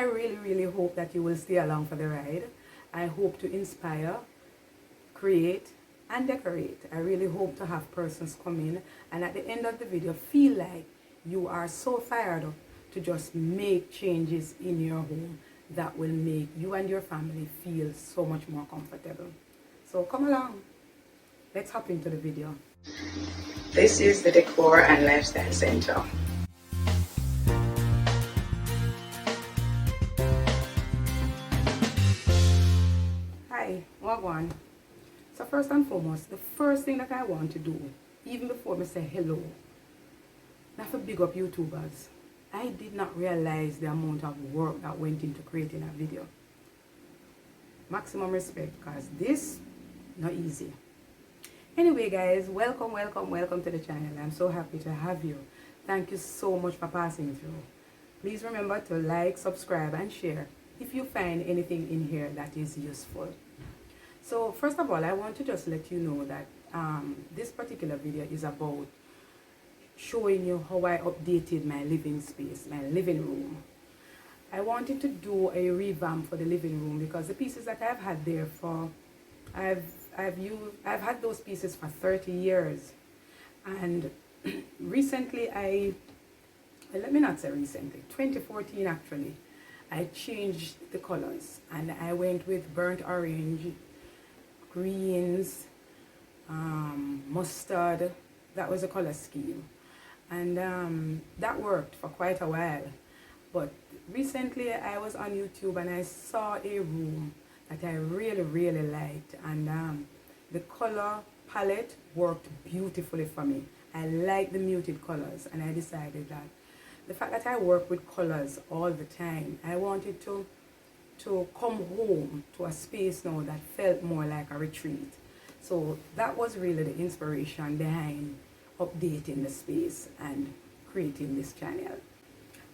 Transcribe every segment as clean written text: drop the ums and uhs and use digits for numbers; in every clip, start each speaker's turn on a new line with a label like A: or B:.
A: really hope that you will stay along for the ride. I hope to inspire, create, and decorate. I really hope to have persons come in and at the end of the video feel like you are so fired up to just make changes in your home that will make you and your family feel so much more comfortable. So come along, let's hop into the video. This is the Decor and Lifestyle Center. Hi, Wagwan. So first and foremost, the first thing that I want to do, even before I say hello, not for big up YouTubers. I did not realize the amount of work that went into creating a video. Maximum respect, because this, not easy. Anyway guys, welcome to the channel. I'm so happy to have you. Thank you so much for passing through. Please remember to like, subscribe, and share if you find anything in here that is useful. So first of all, I want to just let you know that this particular video is about showing you how I updated my living space, my living room. I wanted to do a revamp for the living room because the pieces that I've had there for, I've had those pieces for 30 years. And recently let me not say recently, 2014 actually, I changed the colors and I went with burnt orange, greens, mustard. That was a color scheme. And that worked for quite a while. But recently I was on YouTube and I saw a room that I really liked. And the color palette worked beautifully for me. I like the muted colors, and I decided that the fact that I work with colors all the time, I wanted to come home to a space now that felt more like a retreat. So that was really the inspiration behind updating the space and creating this channel.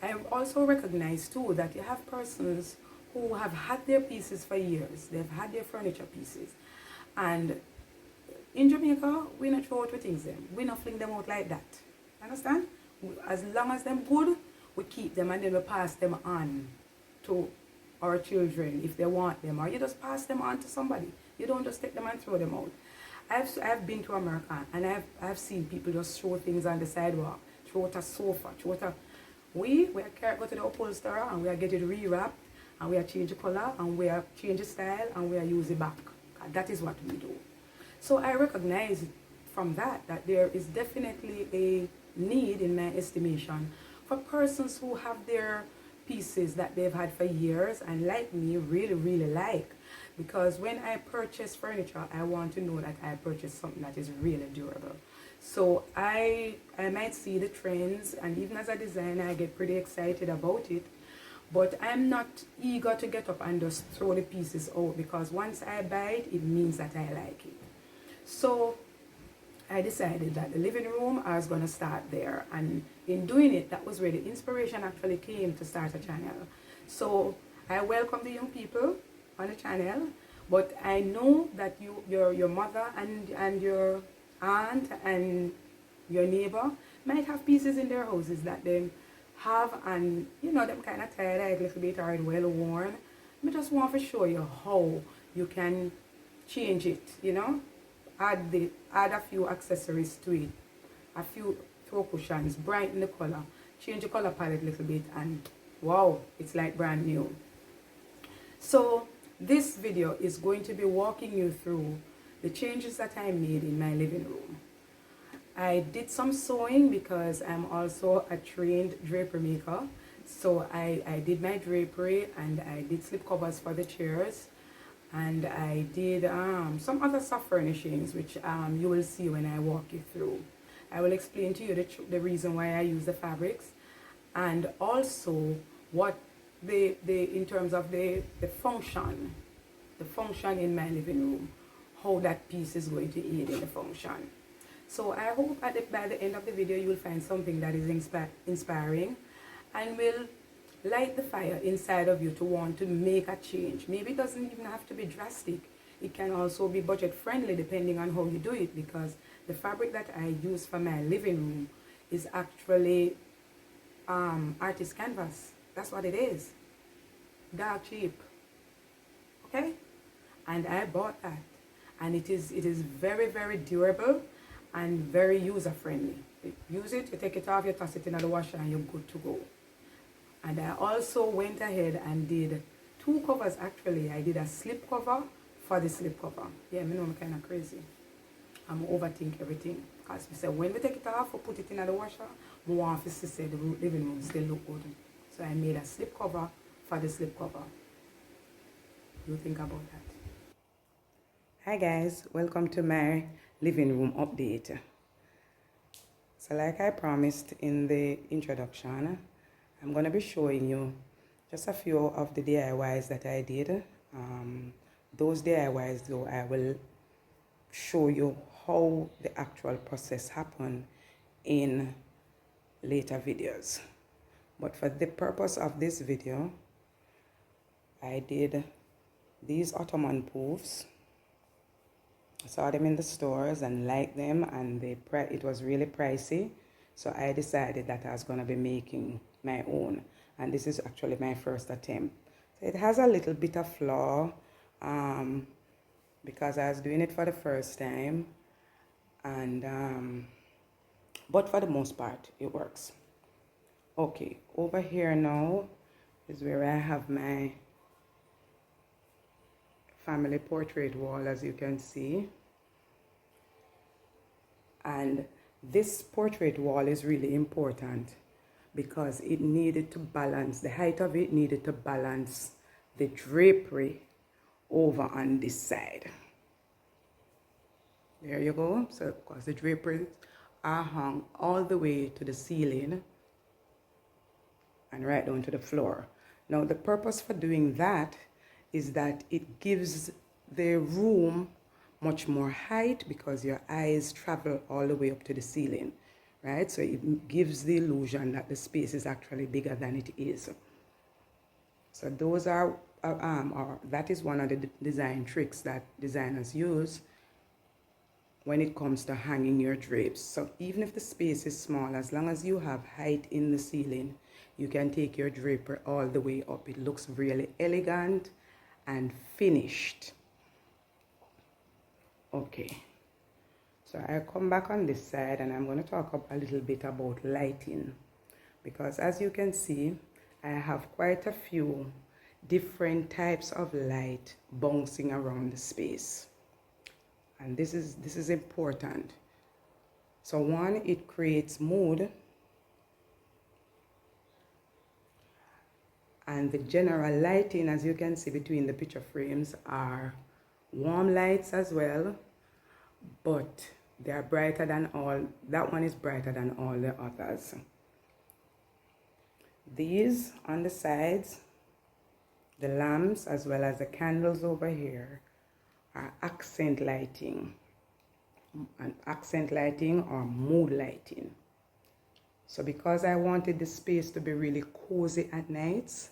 A: I also recognize too that you have persons who have had their pieces for years. They've had their furniture pieces, and in Jamaica we not throw out with things them. We not fling them out like that. Understand? As long as them good, we keep them and then we pass them on to our children if they want them, or you just pass them on to somebody. You don't just take them and throw them out. I've been to America and I've seen people just throw things on the sidewalk, throw out a sofa, throw out a... We go to the upholsterer and we are get it rewrapped and we are change the color and we are change the style and we are use it back. That is what we do. So I recognize from that there is definitely a need, in my estimation, for persons who have their pieces that they've had for years and like me really like. Because when I purchase furniture, I want to know that I purchased something that is really durable. So I might see the trends, and even as a designer I get pretty excited about it, but I'm not eager to get up and just throw the pieces out, because once I buy it, it means that I like it. So I decided that the living room, I was going to start there, and in doing it, that was where the inspiration actually came to start a channel. So I welcome the young people on the channel, but I know that your mother and your aunt and your neighbor might have pieces in their houses that they have, and you know them kind of tired, like a little bit or well worn. I just want to show you how you can change it, you know, add a few accessories to it, a few throw cushions, brighten the color, change the color palette a little bit, and wow, it's like brand new. So this video is going to be walking you through the changes that I made in my living room. I did some sewing because I'm also a trained draper maker. So I did my drapery and I did slip covers for the chairs, and I did some other soft furnishings which you will see when I walk you through. I will explain to you the reason why I use the fabrics, and also what in terms of the function in my living room, how that piece is going to aid in the function. So I hope by the end of the video you will find something that is inspiring and will light the fire inside of you to want to make a change. Maybe it doesn't even have to be drastic. It can also be budget friendly depending on how you do it, because the fabric that I use for my living room is actually artist canvas. That's what it is. dark cheap. Okay, and I bought that, and it is very, very durable and very user friendly. You use it, you take it off, you toss it in the washer, and you're good to go. And I also went ahead and did 2 covers. Actually, I did a slip cover for the slip cover. Yeah, I know I'm kind of crazy. I'm overthink everything, because we said when we take it off, we put it in the washer, we want to see the living room still look good. So I made a slip cover for the slip cover. You think about that. Hi guys, welcome to my living room update. So like I promised in the introduction, I'm going to be showing you just a few of the DIYs that I did. Those DIYs though, I will show you how the actual process happened in later videos. But for the purpose of this video, I did these ottoman poofs. I saw them in the stores and liked them, and it was really pricey. So I decided that I was going to be making my own. And this is actually my first attempt. So it has a little bit of flaw because I was doing it for the first time. And but for the most part, it works. Okay, over here now is where I have my family portrait wall, as you can see. And this portrait wall is really important because it needed to balance, the height of it needed to balance the drapery over on this side. There you go. So because the draperies are hung all the way to the ceiling and right down to the floor. Now the purpose for doing that is that it gives the room much more height because your eyes travel all the way up to the ceiling, right? So it gives the illusion that the space is actually bigger than it is. So those are, that is one of the design tricks that designers use when it comes to hanging your drapes. So even if the space is small, as long as you have height in the ceiling, you can take your draper all the way up. It looks really elegant and finished. Okay, so I'll come back on this side and I'm going to talk a little bit about lighting, because as you can see, I have quite a few different types of light bouncing around the space, and this is important. So one, it creates mood, and the general lighting, as you can see between the picture frames, are warm lights as well, but they are brighter than all. That one is brighter than all the others. These on the sides, the lamps as well as the candles over here, are accent lighting, and accent lighting or mood lighting. So because I wanted the space to be really cozy at nights,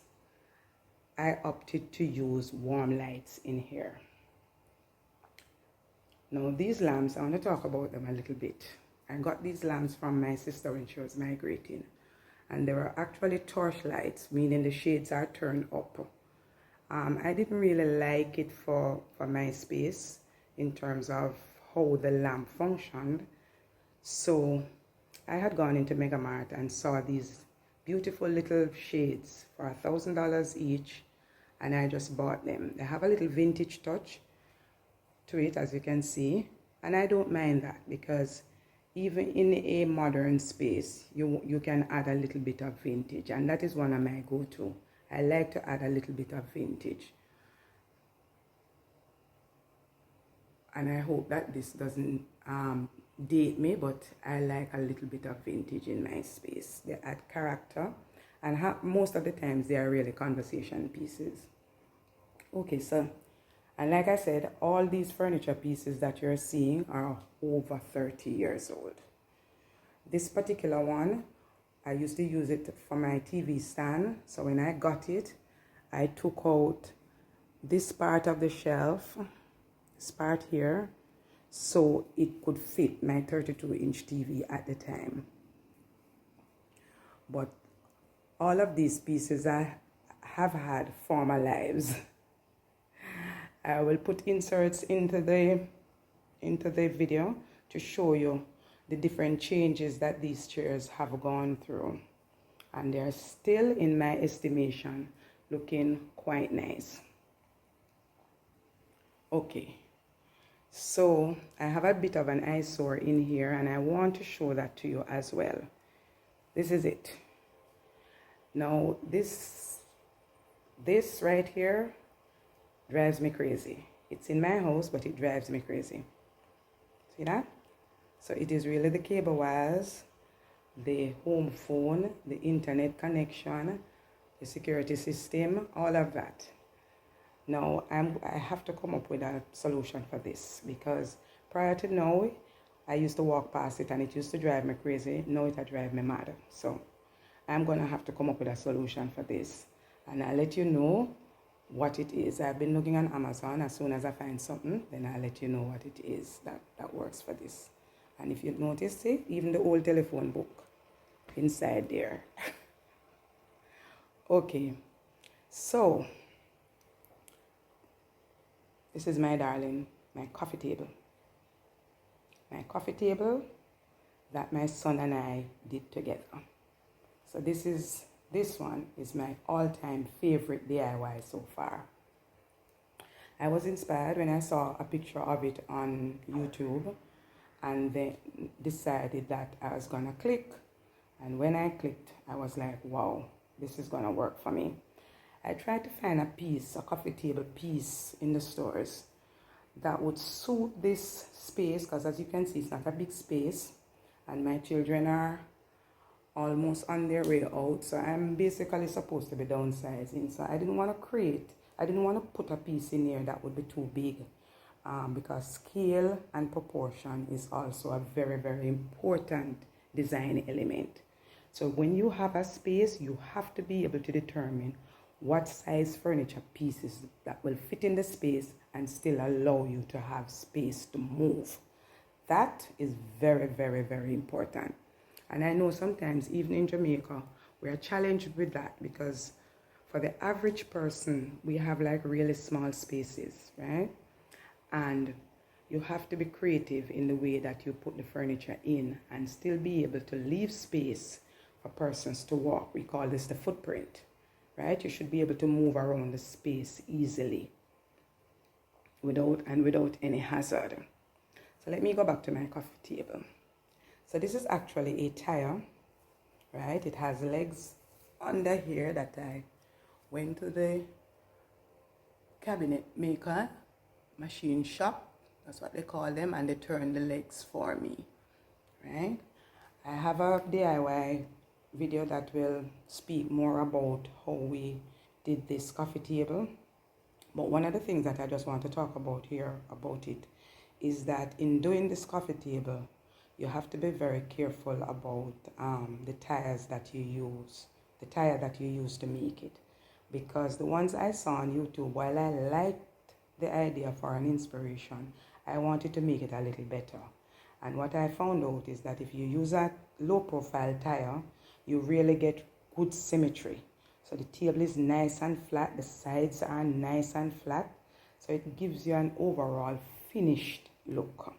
A: I opted to use warm lights in here. Now these lamps, I want to talk about them a little bit. I got these lamps from my sister when she was migrating, and they were actually torch lights, meaning the shades are turned up. I didn't really like it for my space in terms of how the lamp functioned, so I had gone into Mega Mart and saw these beautiful little shades for $1,000 each, and I just bought them. They have a little vintage touch to it, as you can see, and I don't mind that, because even in a modern space you can add a little bit of vintage, and that is one of my go-to. I like to add a little bit of vintage, and I hope that this doesn't date me, but I like a little bit of vintage in my space. They add character, and most of the times they are really conversation pieces. Okay, so, and like I said, all these furniture pieces that you're seeing are over 30 years old. This particular one, I used to use it for my TV stand. So when I got it, I took out this part of the shelf, this part here, so it could fit my 32-inch TV at the time. But all of these pieces I have had former lives. I will put inserts into the video to show you the different changes that these chairs have gone through, and they're still, in my estimation, looking quite nice. Okay, so I have a bit of an eyesore in here, and I want to show that to you as well. This is it. Now this right here drives me crazy. It's in my house, but it drives me crazy. See that? So it is really the cable wires, the home phone, the internet connection, the security system, all of that. Now I have to come up with a solution for this, because prior to now, I used to walk past it and it used to drive me crazy. Now it drives me mad. So I'm going to have to come up with a solution for this, and I'll let you know what it is. I've been looking on Amazon. As soon as I find something, then I'll let you know what it is that works for this. And if you notice it, even the old telephone book inside there. Okay, so this is my darling, my coffee table. My coffee table that my son and I did together. So this one is my all-time favorite DIY so far. I was inspired when I saw a picture of it on YouTube, and then decided that I was gonna click. And when I clicked, I was like, wow, this is gonna work for me. I tried to find a coffee table piece in the stores that would suit this space, because as you can see, it's not a big space, and my children are almost on their way out, so I'm basically supposed to be downsizing. So I didn't want to put a piece in here that would be too big, because scale and proportion is also a very, very important design element. So when you have a space, you have to be able to determine what size furniture pieces that will fit in the space and still allow you to have space to move. That is very, very, very important. And I know sometimes, even in Jamaica, we are challenged with that, because for the average person, we have like really small spaces, right? And you have to be creative in the way that you put the furniture in and still be able to leave space for persons to walk. We call this the footprint, right? You should be able to move around the space easily without any hazard. So let me go back to my coffee table. So this is actually a tire, right? It has legs under here that I went to the cabinet maker machine shop, that's what they call them, and they turned the legs for me, right? I have a DIY video that will speak more about how we did this coffee table. But one of the things that I just want to talk about here about it is that in doing this coffee table, you have to be very careful about the tires that you use, the tire that you use to make it. Because the ones I saw on YouTube, while I liked the idea for an inspiration, I wanted to make it a little better. And what I found out is that if you use a low profile tire, you really get good symmetry. So the table is nice and flat, the sides are nice and flat, so it gives you an overall finished look.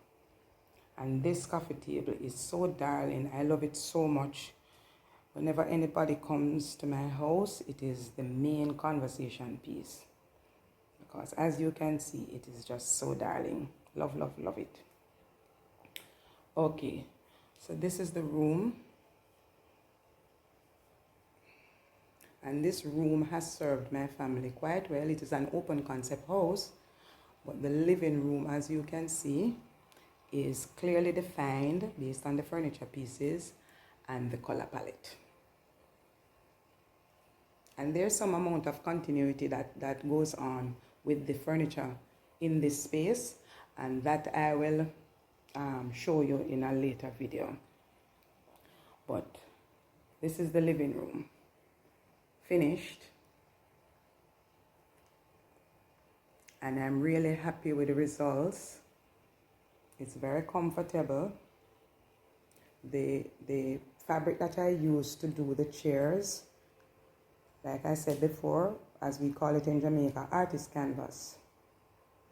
A: And this coffee table is so darling. I love it so much. Whenever anybody comes to my house, it is the main conversation piece, because as you can see, it is just so darling. Love, love, love it. Okay, so this is the room. And this room has served my family quite well. It is an open concept house, but the living room, as you can see, is clearly defined based on the furniture pieces and the color palette. And there's some amount of continuity that goes on with the furniture in this space, and that I will show you in a later video. But this is the living room, finished, and I'm really happy with the results. It's very comfortable. The fabric that I used to do the chairs, like I said before, as we call it in Jamaica, artist canvas,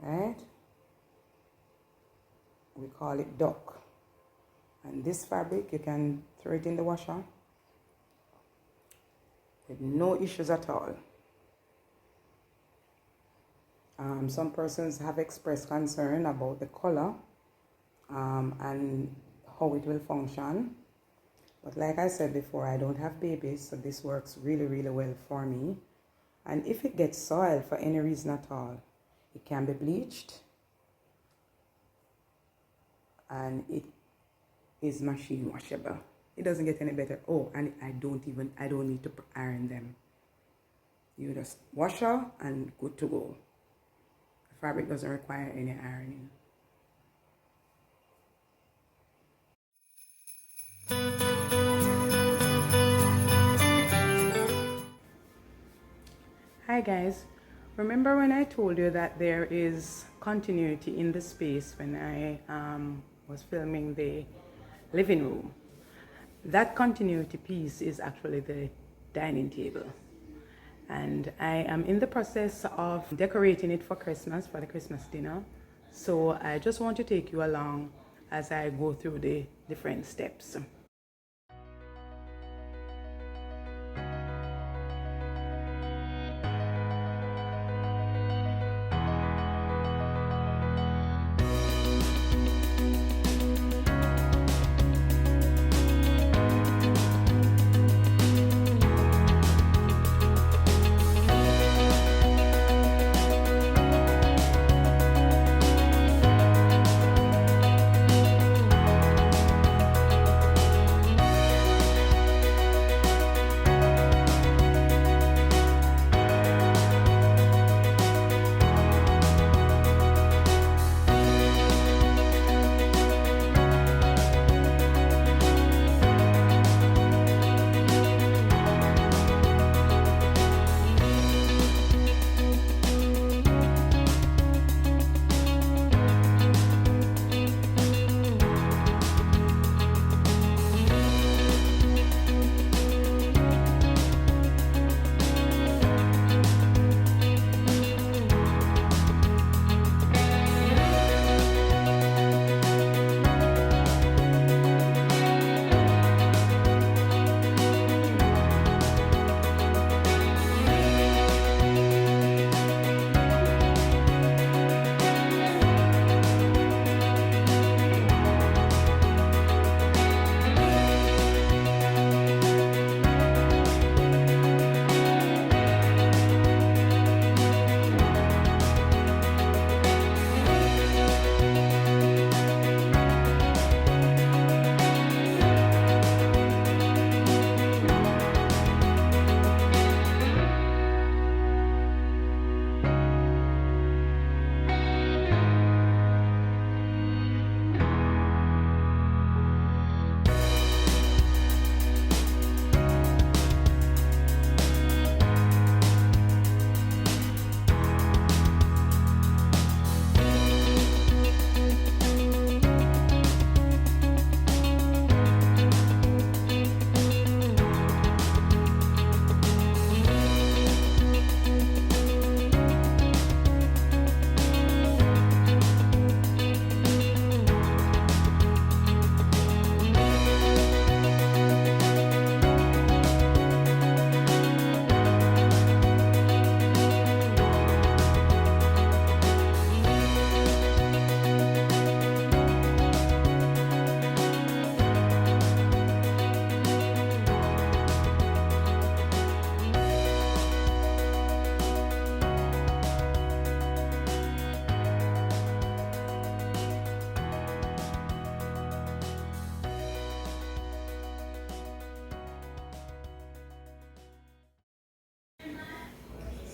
A: right? We call it duck. And this fabric, you can throw it in the washer with no issues at all. Some persons have expressed concern about the color and how it will function. But like I said before, I don't have babies, so this works really, really well for me. And if it gets soiled for any reason at all, it can be bleached. And it is machine washable. It doesn't get any better. Oh, and I don't need to iron them. You just wash her and good to go. The fabric doesn't require any ironing. Hi guys, remember when I told you that there is continuity in the space when I was filming the living room? That continuity piece is actually the dining table. And I am in the process of decorating it for Christmas, for the Christmas dinner. So I just want to take you along as I go through the different steps.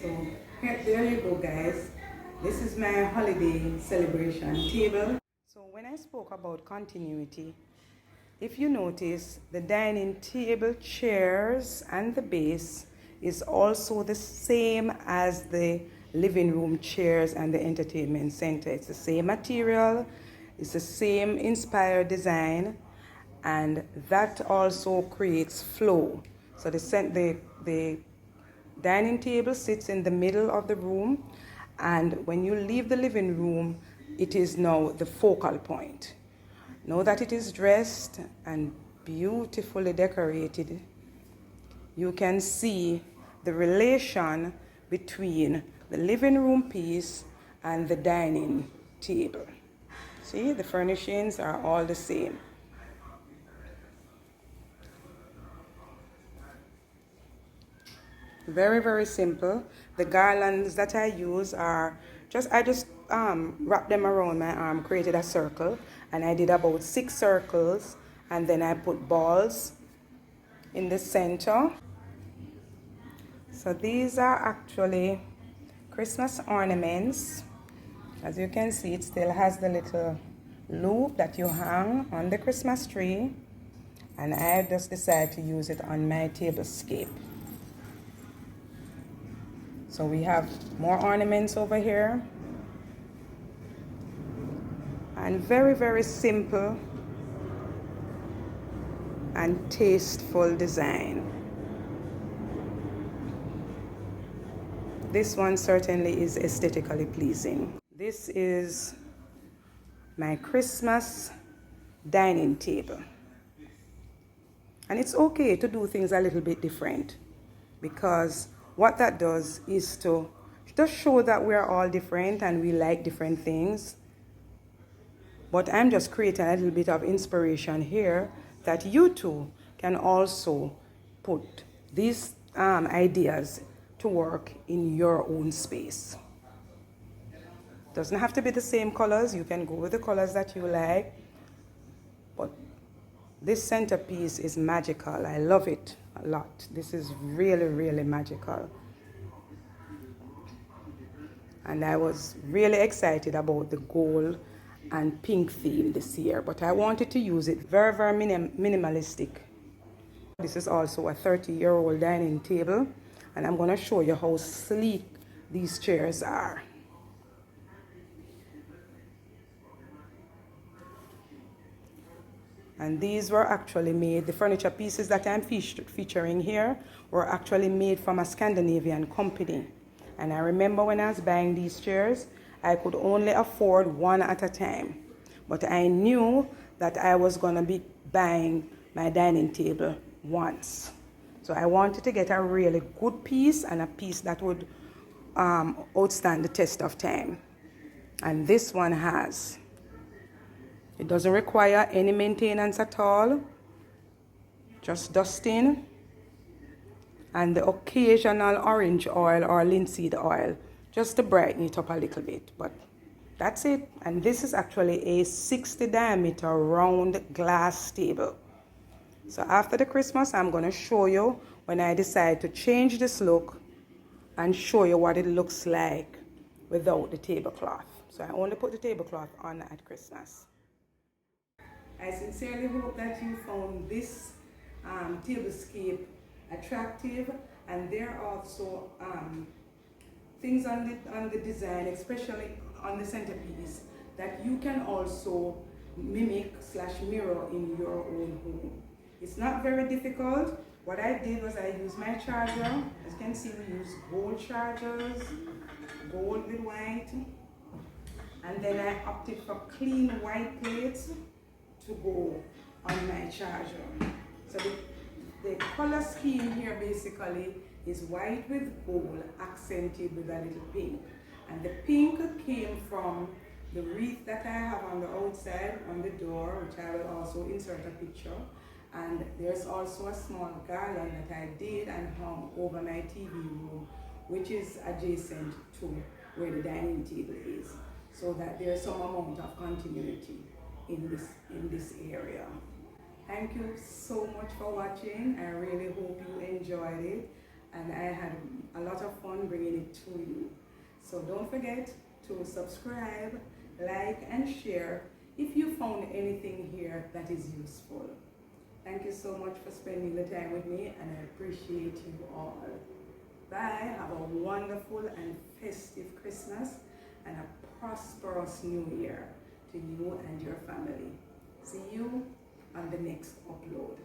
A: So there you go guys, this is my holiday celebration table. So when I spoke about continuity, if you notice, the dining table chairs and the base is also the same as the living room chairs and the entertainment center. It's the same material, it's the same inspired design, and that also creates flow. So the dining table sits in the middle of the room, and when you leave the living room, it is now the focal point. Now that it is dressed and beautifully decorated, you can see the relation between the living room piece and the dining table. See, the furnishings are all the same. Very, very simple. The garlands that I use are I just wrapped them around my arm, created a circle, and I did about 6 circles, and then I put balls in the center. So these are actually Christmas ornaments. As you can see, it still has the little loop that you hang on the Christmas tree, and I just decided to use it on my tablescape. So we have more ornaments over here, and very, very simple and tasteful design. This one certainly is aesthetically pleasing. This is my Christmas dining table. And it's okay to do things a little bit different, because what that does is to just show that we're all different and we like different things. But I'm just creating a little bit of inspiration here that you too can also put these ideas to work in your own space. Doesn't have to be the same colors. You can go with the colors that you like. But this centerpiece is magical. I love it a lot. This is really, really magical. And I was really excited about the gold and pink theme this year, but I wanted to use it very, very minimalistic. This is also a 30-year-old dining table, and I'm going to show you how sleek these chairs are. And these were actually made, the furniture pieces that I'm featuring here were actually made from a Scandinavian company. And I remember when I was buying these chairs, I could only afford one at a time. But I knew that I was going to be buying my dining table once. So I wanted to get a really good piece, and a piece that would outstand the test of time. And this one has. It doesn't require any maintenance at all, just dusting and the occasional orange oil or linseed oil just to brighten it up a little bit. But that's it. And this is actually a 60 diameter round glass table. So after the Christmas, I'm going to show you when I decide to change this look and show you what it looks like without the tablecloth. So I only put the tablecloth on at Christmas. I sincerely hope that you found this tablescape attractive, and there are also things on the design, especially on the centerpiece, that you can also mimic / mirror in your own home. It's not very difficult. What I did was I used my charger. As you can see, we use gold chargers, gold with white, and then I opted for clean white plates to go on my charger. So the color scheme here basically is white with gold accented with a little pink. And the pink came from the wreath that I have on the outside on the door, which I will also insert a picture. And there's also a small garland that I did and hung over my TV room, which is adjacent to where the dining table is, so that there's some amount of continuity in this area. Thank you so much for watching. I really hope you enjoyed it, and I had a lot of fun bringing it to you. So don't forget to subscribe, like, and share if you found anything here that is useful. Thank you so much for spending the time with me, and I appreciate you all. Bye. Have a wonderful and festive Christmas and a prosperous New Year to you and your family. See you on the next upload.